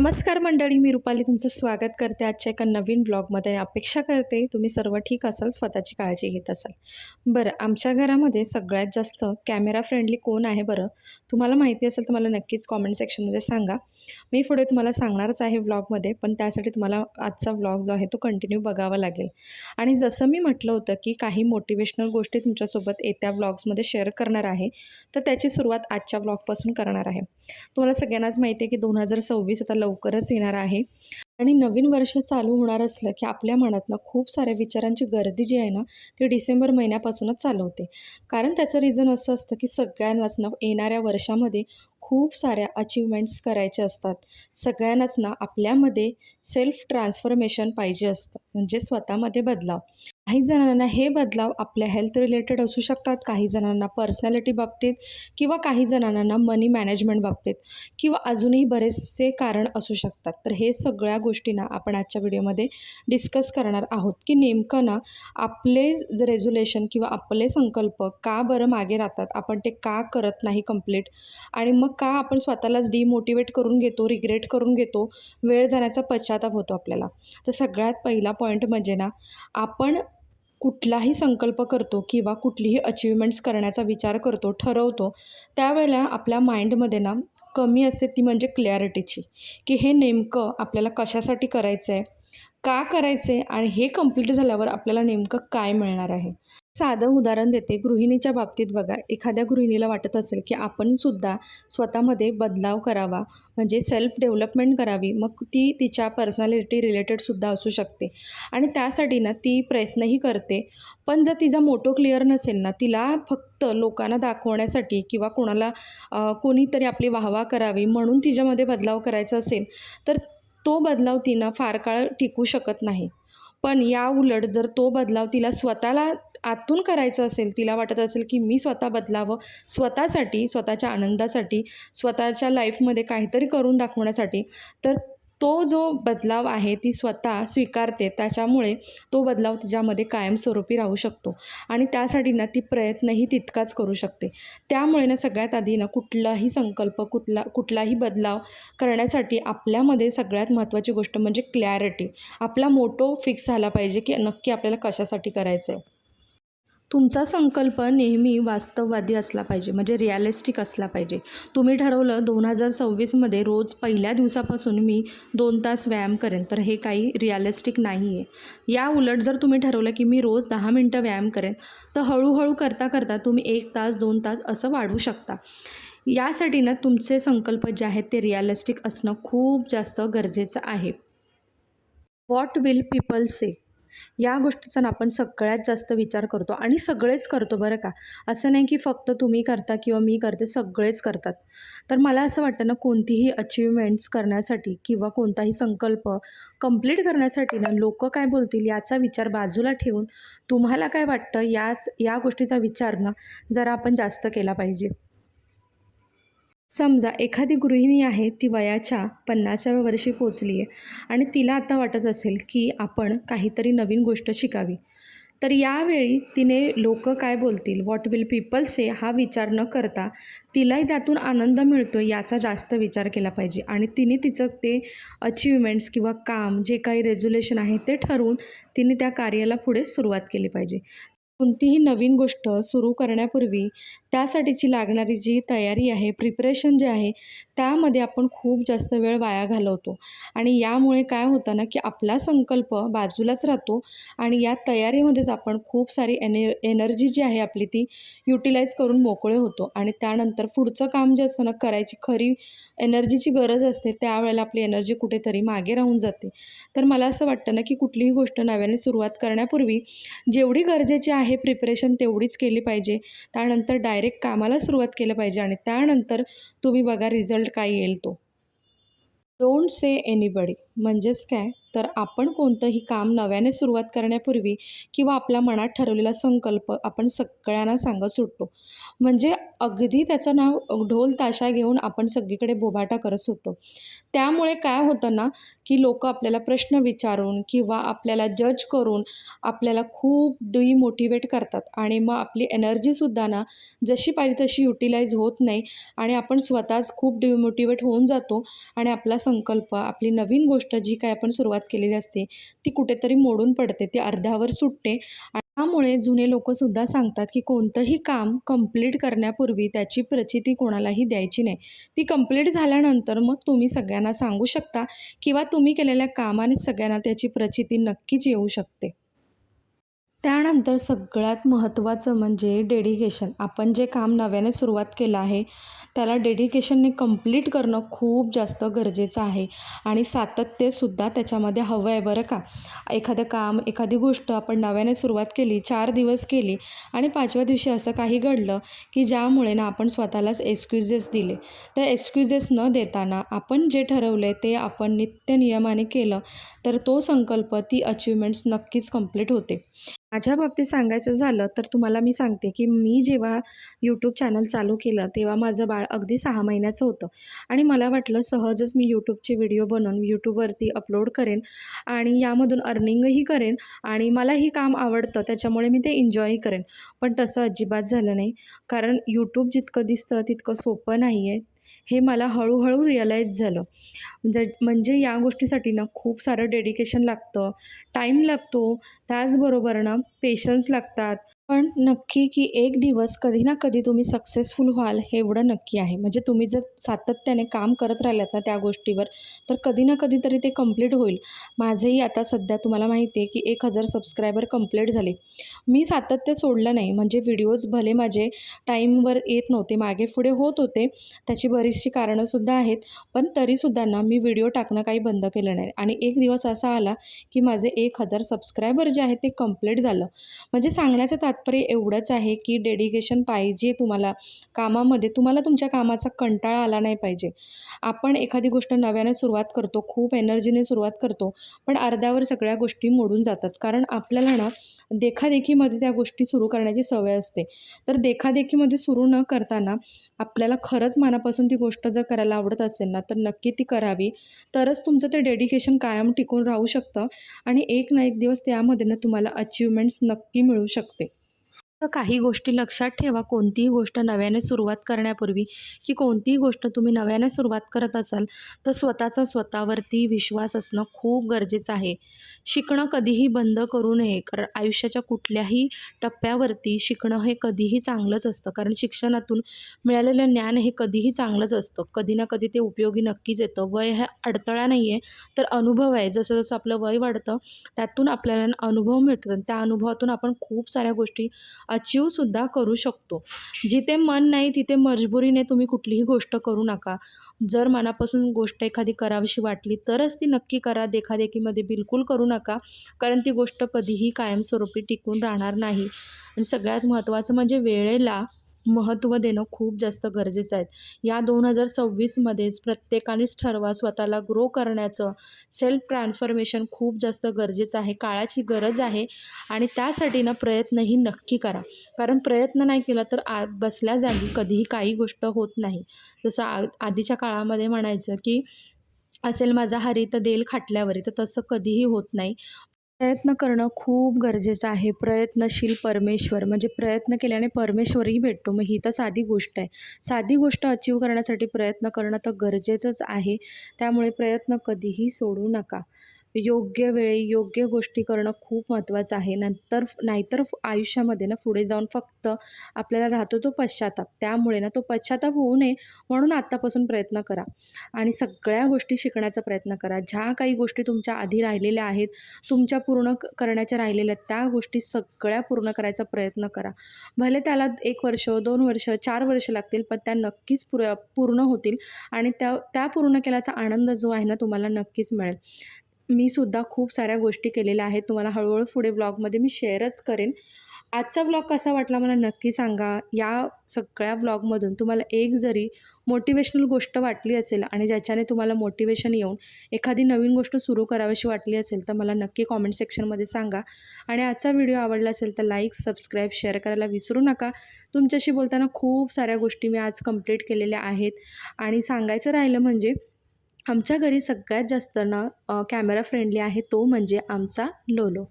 नमस्कार मंडळी, मी रुपाली तुमचं स्वागत करते आजच्या एका नवीन ब्लॉगमध्ये. अपेक्षा करते तुम्ही सर्व ठीक असाल, स्वतःची काळजी घेत असाल. बरं, आमच्या घरामध्ये सगळ्यात जास्त कॅमेरा फ्रेंडली कोण आहे बरं? तुम्हाला माहिती असेल तर मला नक्कीच कॉमेंट सेक्शनमध्ये सांगा. मी पुढे तुम्हाला सांगणारच आहे व्लॉगमध्ये, पण त्यासाठी तुम्हाला आजचा व्लॉग जो आहे तो कंटिन्यू बघावा लागेल. आणि जसं मी म्हटलं होतं की काही मोटिवेशनल गोष्टी तुमच्यासोबत येत्या व्लॉग्समध्ये शेअर करणार आहे, तर त्याची सुरुवात आजच्या व्लॉगपासून करणार आहे. तुम्हाला सगळ्यांनाच माहिती आहे की 2026 आता लवकरच येणार आहे आणि नवीन वर्ष चालू होणार असलं की आपल्या मनातनं खूप साऱ्या विचारांची गर्दी जी आहे ना, ती डिसेंबर महिन्यापासूनच चालू होते. कारण त्याचं रिझन असं असतं की सगळ्यांनाच ना येणाऱ्या वर्षामध्ये खूप साऱ्या अचीवमेंट्स करायचे असतात. सगळ्यांनाच ना आपल्यामध्ये सेल्फ ट्रान्सफॉर्मेशन पाहिजे असतं, म्हणजे स्वतःमध्ये बदलाव. काही जणांना हे बदलाव आपल्या हेल्थ रिलेटेड असू शकतात, काही जणांना पर्सनॅलिटी बाबतीत किंवा काही जणांना मनी मॅनेजमेंट बाबतीत किंवा अजूनही बरेचसे कारण असू शकतात. तर हे सगळ्या गोष्टी ना आपण आजच्या व्हिडिओमध्ये डिस्कस करणार आहोत की नेमकं ना आपले रेझोल्युशन किंवा आपले संकल्प का बरं मागे राहतात, आपण ते का करत नाही कंप्लीट, आणि मग का आपण स्वतःलाच डिमोटिवेट करून घेतो, रिग्रेट करून घेतो, वेळ जाण्याचा पश्चाताप होतो आपल्याला. तर सगळ्यात पहिला पॉईंट म्हणजे ना, आपण कुठलाही संकल्प करतो किंवा कुठलीही अचीवमेंट्स करण्याचा विचार करतो, ठरवतो, त्यावेळेला आपल्या माइंडमध्ये ना कमी असते ती म्हणजे क्लॅरिटीची, की हे नेमकं आपल्याला कशासाठी करायचं आहे, का करायचं आहे आणि हे कंप्लीट झाल्यावर आपल्याला नेमकं काय मिळणार आहे. साधं उदाहरण देते, गृहिणीच्या बाबतीत बघा, एखाद्या गृहिणीला वाटत असेल की आपणसुद्धा स्वतःमध्ये बदलाव करावा, म्हणजे सेल्फ डेव्हलपमेंट करावी, मग ती तिच्या पर्सनॅलिटी रिलेटेडसुद्धा असू शकते आणि त्यासाठी ना ती प्रयत्नही करते. पण जर तिचा मोटो क्लिअर नसेल ना, तिला फक्त लोकांना दाखवण्यासाठी किंवा कोणीतरी आपली वाहवा करावी म्हणून तिच्यामध्ये बदलाव करायचा असेल, तर तो बदलाव तिनं फार काळ टिकू शकत नाही. पण या उलट जर तो बदलाव तिला स्वतःला आतून करायचा असेल, तिला वाटत असेल की मी स्वतः बदलावं, स्वतःसाठी, स्वतःच्या आनंदासाठी, स्वतःच्या लाईफमध्ये काहीतरी करून दाखवण्यासाठी, तर तो जो बदलाव आहे ती स्वतः स्वीकारते. त्याच्यामुळे तो बदलाव तिच्यामध्ये कायमस्वरूपी राहू शकतो आणि त्यासाठी ना ती प्रयत्नही तितकाच करू शकते. त्यामुळे ना सगळ्यात आधी ना कुठलाही संकल्प, कुठलाही बदलाव करण्यासाठी आपल्यामध्ये सगळ्यात महत्त्वाची गोष्ट म्हणजे क्लॅरिटी. आपला मोटो फिक्स झाला पाहिजे की नक्की आपल्याला कशासाठी करायचं आहे. तुमचा संकल्प नेहमी वास्तववादी असला पाहिजे, म्हणजे रिॲलिस्टिक असला पाहिजे. तुम्ही ठरवलं 2026मध्ये रोज पहिल्या दिवसापासून मी 2 तास व्यायाम करेन, तर हे काही रिॲलिस्टिक नाही आहे. या उलट जर तुम्ही ठरवलं की मी रोज 10 मिनटं व्यायाम करेन, तर हळूहळू करता करता तुम्ही 1 तास 2 तास असं वाढवू शकता. यासाठी ना तुमचे संकल्प जे आहेत ते रिॲलिस्टिक असणं खूप जास्त गरजेचं आहे. व्हॉट विल पीपल से, या गोष्टीचा ना आपण सगळ्यात जास्त विचार करतो आणि सगळेच करतो बरं का. असं नाही की फक्त तुम्ही करता किंवा मी करते, सगळेच करतात. तर मला असं वाटतं ना, कोणतीही अचीवमेंट्स करण्यासाठी किंवा कोणताही संकल्प कंप्लीट करण्यासाठी ना लोकं काय बोलतील याचा विचार बाजूला ठेवून तुम्हाला काय वाटतं या गोष्टीचा विचार ना जरा आपण जास्त केला पाहिजे. समजा एखादी गृहिणी आहे, ती वयाच्या 50व्या वर्षी पोचली आहे आणि तिला आता वाटत असेल की आपण काहीतरी नवीन गोष्ट शिकावी. तर यावेळी तिने लोकं काय बोलतील, व्हॉट विल पीपल से, हा विचार न करता तिलाही त्यातून आनंद मिळतो याचा जास्त विचार केला पाहिजे आणि तिने तिचं ते अचीवमेंट्स किंवा काम जे काही रेझोल्युशन आहे ते ठरवून तिने त्या कार्याला पुढे सुरुवात केली पाहिजे. कोणतीही नवीन गोष्ट सुरू करण्यापूर्वी त्यासाठीची लागणारी जी तयारी आहे, प्रिपरेशन जे आहे, त्यामध्ये आपण खूप जास्त वेळ वाया घालवतो आणि यामुळे काय होतं ना, की आपला संकल्प बाजूलाच राहतो आणि या तयारीमध्येच आपण खूप सारी एनर्जी जी आहे आपली ती युटिलाइज करून मोकळे होतो आणि त्यानंतर पुढचं काम जे असतं ना, करायची खरी एनर्जीची गरज असते, त्यावेळेला आपली एनर्जी कुठेतरी मागे राहून जाते. तर मला असं वाटतं ना, की कुठलीही गोष्ट नव्याने सुरुवात करण्यापूर्वी जेवढी गरजेची आहे प्रिपरेशन तेवढीच केली पाहिजे. त्यानंतर डायरेक्ट कामाला सुरुवात केलं पाहिजे आणि त्यानंतर तुम्ही बघा रिझल्ट काय येईल तो. Don't say anybody. म्हणजेच काय, तर आपण कोणतंही काम नव्याने सुरुवात करण्यापूर्वी किंवा आपल्या मनात ठरवलेला संकल्प आपण सगळ्यांना सांगत सुटतो. म्हणजे अगदी त्याचं नाव ढोल ताशा घेऊन आपण सगळीकडे बोभाटा करत सुटतो. त्यामुळे काय होतं ना, की लोकं आपल्याला प्रश्न विचारून किंवा आपल्याला जज करून आपल्याला खूप डिमोटिवेट करतात आणि मग आपली एनर्जीसुद्धा ना, जशी पाहिजे तशी युटिलाइज होत नाही आणि आपण स्वतःच खूप डिमोटिवेट होऊन जातो आणि आपला संकल्प, आपली नवीन गोष्ट जी काही आपण सुरुवात केलेली असते, ती कुठेतरी मोडून पडते, ती अर्ध्यावर सुटते. त्यामुळे जुने लोकंसुद्धा सांगतात, की कोणतंही काम कंप्लीट करण्यापूर्वी त्याची प्रचिती कोणालाही द्यायची नाही. ती कंप्लीट झाल्यानंतर मग तुम्ही सगळ्यांना सांगू शकता किंवा तुम्ही केलेल्या कामाने सगळ्यांना त्याची प्रचिती नक्कीच येऊ शकते. त्यानंतर सगळ्यात महत्त्वाचं म्हणजे डेडिकेशन. आपण जे काम नव्याने सुरुवात केलं आहे, त्याला डेडिकेशनने कंप्लीट करणं खूप जास्त गरजेचं आहे आणि सातत्यसुद्धा त्याच्यामध्ये हवं आहे बरं का. एखादं काम, एखादी गोष्ट आपण नव्याने सुरुवात केली, 4 दिवस केली आणि 5व्या दिवशी असं काही घडलं, की ज्यामुळे ना आपण स्वतःलाच एक्सक्यूजेस दिले. तर एक्सक्यूजेस न देताना आपण जे ठरवलं ते आपण नित्यनियमाने केलं, तर तो संकल्प, ती अचीव्हमेंट्स नक्कीच कंप्लीट होते. माझ्या बाबतीत सांगायचं झालं तर तुम्हाला मी सांगते, की मी जेव्हा यूट्यूब चॅनल चालू केलं, तेव्हा माझं बाळ अगदी 6 महिन्याचं होतं आणि मला वाटलं सहजच मी यूट्यूबचे व्हिडिओ बनवून यूट्यूबवरती अपलोड करेन आणि यामधून अर्निंगही करेन आणि मलाही काम आवडतं त्याच्यामुळे मी ते एन्जॉयही करेन. पण तसं अजिबात झालं नाही. कारण यूट्यूब जितकं दिसतं तितकं सोपं नाही आहे. हे मला हळू रिअलाईज झालं. म्हणजे या गोष्टीसाठी ना खूप सारं डेडिकेशन लागतं, टाईम लागतो, त्याचबरोबर ना पेशन्स लागतात. पण नक्की की एक दिवस कधी ना कधी तुम्ही सक्सेसफुल व्हाल हे एवढं नक्की आहे. म्हणजे तुम्ही जर सातत्याने काम करत राहिलात ना त्या गोष्टीवर, तर कधी ना कधीतरी ते कंप्लीट होईल. माझंही आता सध्या तुम्हाला माहिती आहे की 1000 सबस्क्रायबर कंप्लीट झाले. मी सातत्य सोडलं नाही. म्हणजे व्हिडिओज भले माझे टाईमवर येत नव्हते, मागे-पुढे होत होते. त्याची बरीचशी कारणंसुद्धा आहेत. पण तरीसुद्धा ना मी व्हिडिओ टाकणं काही बंद केलं नाही आणि एक दिवस असा आला की माझे 1000 सबस्क्रायबर जे आहेत ते कंप्लीट झालं. म्हणजे सांगण्याचं तात्पर्य एवढंच आहे की डेडिकेशन पाहिजे तुम्हाला कामामध्ये. तुम्हाला तुमच्या कामाचा कंटाळा आला नाही पाहिजे. आपण एखादी गोष्ट नव्याने सुरुवात करतो, खूप एनर्जीने सुरुवात करतो, पण अर्ध्यावर सगळ्या गोष्टी मोडून जातात. कारण आपल्याला ना देखीमध्ये त्या गोष्टी सुरू करण्याची सवय असते. तर देखीमध्ये सुरू न करताना आपल्याला खरंच मनापासून ती गोष्ट जर करायला आवडत असेल ना, तर नक्की ती करावी. तरच तुमचं ते डेडिकेशन कायम टिकून राहू शकतं आणि एक ना एक दिवस त्यामध्ये ना तुम्हाला अचीव्हमेंट्स नक्की मिळू शकते. तर काही गोष्टी लक्षात ठेवा, कोणतीही गोष्ट नव्याने सुरुवात करण्यापूर्वी की कोणतीही गोष्ट तुम्ही नव्याने सुरुवात करत असाल, तर स्वतःचा स्वतःवरती विश्वास असणं खूप गरजेचं आहे. शिकणं कधीही बंद करू नये. कारण आयुष्याच्या कुठल्याही टप्प्यावरती शिकणं हे कधीही चांगलंच असतं. कारण शिक्षणातून मिळालेलं ज्ञान हे कधीही चांगलंच असतं. कधी ना कधी ते उपयोगी नक्कीच येतं. वय हा अडथळा नाही आहे, तर अनुभव आहे. जसं आपलं वय वाढतं, त्यातून आपल्याला अनुभव मिळतात आणि त्या अनुभवातून आपण खूप साऱ्या गोष्टी अचीवसुद्धा करू शकतो. जिथे मन नाही तिथे मजबुरीने तुम्ही कुठलीही गोष्ट करू नका. जर मनापासून गोष्ट एखादी करावीशी वाटली तरच ती नक्की करा. देखादेखीमध्ये बिलकुल करू नका. कारण ती गोष्ट कधीही कायमस्वरूपी टिकून राहणार नाही. आणि सगळ्यात महत्त्वाचं म्हणजे वेळेला महत्त्व देणं खूप जास्त गरजेचं आहे. या 2026मध्येच प्रत्येकानेच ठरवा स्वतःला ग्रो करण्याचं. सेल्फ ट्रान्सफॉर्मेशन खूप जास्त गरजेचं आहे. काळाची गरज आहे आणि त्यासाठी ना प्रयत्नही नक्की करा. कारण प्रयत्न नाही केला तर बसल्या जागी कधीही काही गोष्ट होत नाही. जसं आधीच्या काळामध्ये म्हणायचं की "असेल माझा हरी तर देईल खाटल्यावरी." तर तसं कधीही होत नाही. प्रयत्न करणं खूप गरजेचं आहे. प्रयत्नशील परमेश्वर म्हणजे प्रयत्न केल्याने परमेश्वरही भेटतो. मग ही तर साधी गोष्ट आहे. साधी गोष्ट अचीव्ह करण्यासाठी प्रयत्न करणं तर गरजेचंच आहे. त्यामुळे प्रयत्न कधीही सोडू नका. योग्य वेळी योग्य गोष्टी करणं खूप महत्त्वाचं आहे. नाहीतर आयुष्यामध्ये ना पुढे जाऊन फक्त आपल्याला राहतो तो पश्चाताप. त्यामुळे ना तो पश्चाताप होऊ नये म्हणून आत्तापासून प्रयत्न करा आणि सगळ्या गोष्टी शिकण्याचा प्रयत्न करा. ज्या काही गोष्टी तुमच्या आधी राहिलेल्या आहेत, तुमच्या पूर्ण करण्याच्या राहिलेल्या त्या गोष्टी सगळ्या पूर्ण करायचा प्रयत्न करा. भले त्याला 1 वर्ष, 2 वर्ष, 4 वर्ष लागतील, पण त्या नक्कीच पूर्ण होतील आणि त्या त्या पूर्ण केल्याचा आनंद जो आहे ना तुम्हाला नक्कीच मिळेल. मी सुद्धा खूप साऱ्या गोष्टी केलेल्या आहेत. तुम्हाला हळू पुढे ब्लॉगमध्ये मी शेअरच करेन. आजचा व्लॉग कसा वाटला मला नक्की सांगा. या सगळ्या व्लॉगमधून तुम्हाला एक जरी मोटिवेशनल गोष्ट वाटली असेल आणि ज्याच्याने तुम्हाला मोटिवेशन येऊन एखादी नवीन गोष्ट सुरू करावीशी वाटली असेल, तर मला नक्की कॉमेंट सेक्शनमध्ये सांगा. आणि आजचा व्हिडिओ आवडला असेल तर लाईक, सबस्क्राईब, शेअर करायला विसरू नका. तुमच्याशी बोलताना खूप साऱ्या गोष्टी मी आज कंप्लीट केलेल्या आहेत. आणि सांगायचं राहिलं म्हणजे आमच्या घरी सगळ्यात जास्त ना कॅमेरा फ्रेंडली आहे तो म्हणजे आमचा लोलो.